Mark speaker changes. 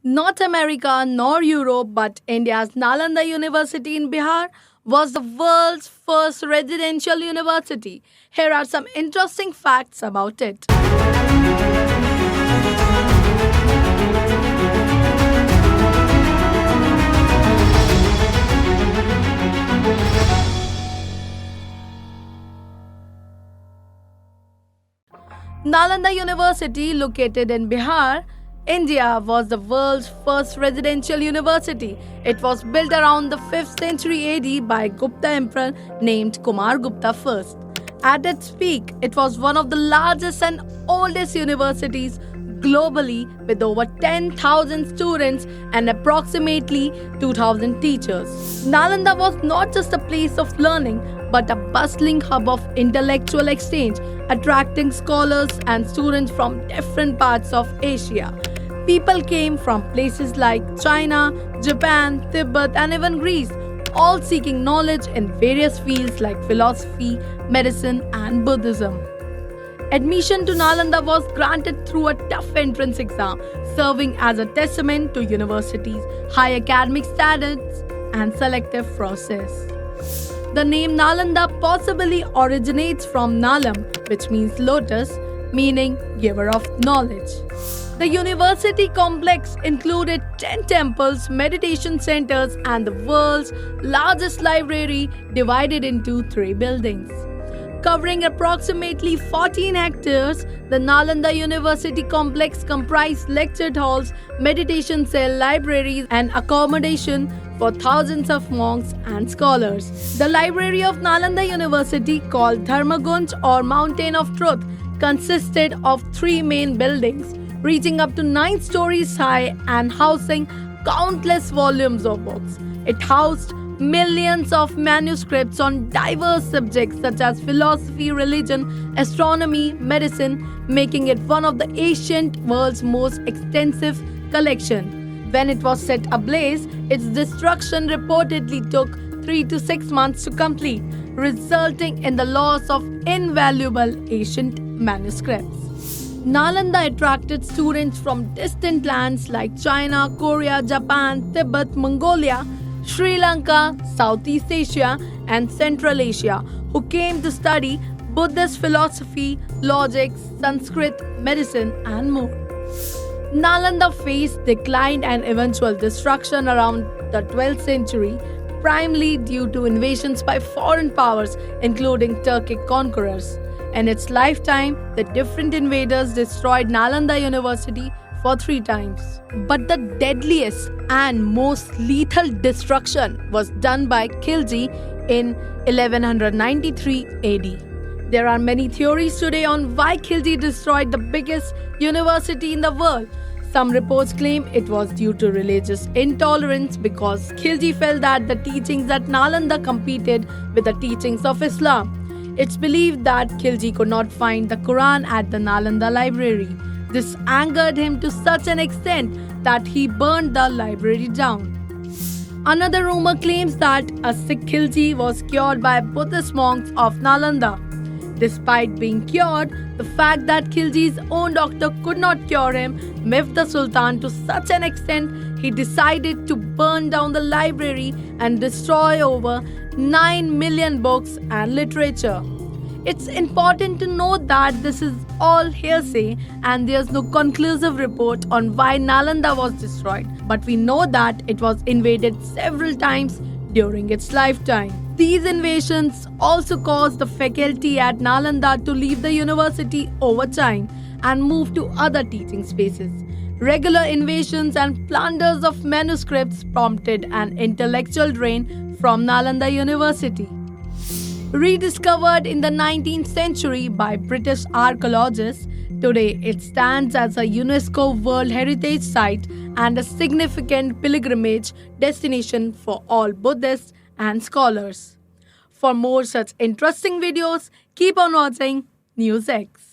Speaker 1: Not America nor Europe, but India's Nalanda University in Bihar was the world's first residential university. Here are some interesting facts about it. Nalanda University, located in Bihar, India, was the world's first residential university. It was built around the 5th century AD by Gupta emperor named Kumar Gupta first. At its peak, it was one of the largest and oldest universities globally with over 10,000 students and approximately 2,000 teachers. Nalanda was not just a place of learning but a bustling hub of intellectual exchange, attracting scholars and students from different parts of Asia. People came from places like China, Japan, Tibet, and even Greece, all seeking knowledge in various fields like philosophy, medicine, and Buddhism. Admission to Nalanda was granted through a tough entrance exam, serving as a testament to university's high academic standards and selective process. The name Nalanda possibly originates from Nalam, which means lotus, meaning giver of knowledge. The university complex included 10 temples, meditation centers, and the world's largest library divided into 3 buildings. Covering approximately 14 hectares, the Nalanda University complex comprised lecture halls, meditation cell, libraries, and accommodation for thousands of monks and scholars. The library of Nalanda University, called Dharmagunj or Mountain of Truth, consisted of 3 main buildings, reaching up to 9 stories high and housing countless volumes of books. It housed millions of manuscripts on diverse subjects such as philosophy, religion, astronomy, medicine, making it one of the ancient world's most extensive collection. When it was set ablaze, its destruction reportedly took 3 to 6 months to complete, resulting in the loss of invaluable ancient manuscripts. Nalanda attracted students from distant lands like China, Korea, Japan, Tibet, Mongolia, Sri Lanka, Southeast Asia, and Central Asia, who came to study Buddhist philosophy, logic, Sanskrit, medicine, and more. Nalanda faced decline and eventual destruction around the 12th century, primarily due to invasions by foreign powers, including Turkic conquerors. In its lifetime, the different invaders destroyed Nalanda University for 3 times. But the deadliest and most lethal destruction was done by Khilji in 1193 AD. There are many theories today on why Khilji destroyed the biggest university in the world. Some reports claim it was due to religious intolerance because Khilji felt that the teachings at Nalanda competed with the teachings of Islam. It's believed that Khilji could not find the Quran at the Nalanda library. This angered him to such an extent that he burned the library down. Another rumor claims that a Sikh Khilji was cured by Buddhist monks of Nalanda. Despite being cured, the fact that Khilji's own doctor could not cure him miffed the Sultan to such an extent he decided to burn down the library and destroy over 9 million books and literature. It's important to note that this is all hearsay and there's no conclusive report on why Nalanda was destroyed, but we know that it was invaded several times during its lifetime. These invasions also caused the faculty at Nalanda to leave the university over time and move to other teaching spaces. Regular invasions and plunders of manuscripts prompted an intellectual drain from Nalanda University. Rediscovered in the 19th century by British archaeologists, today it stands as a UNESCO World Heritage Site and a significant pilgrimage destination for all Buddhists and scholars. For more such interesting videos, keep on watching NewsX.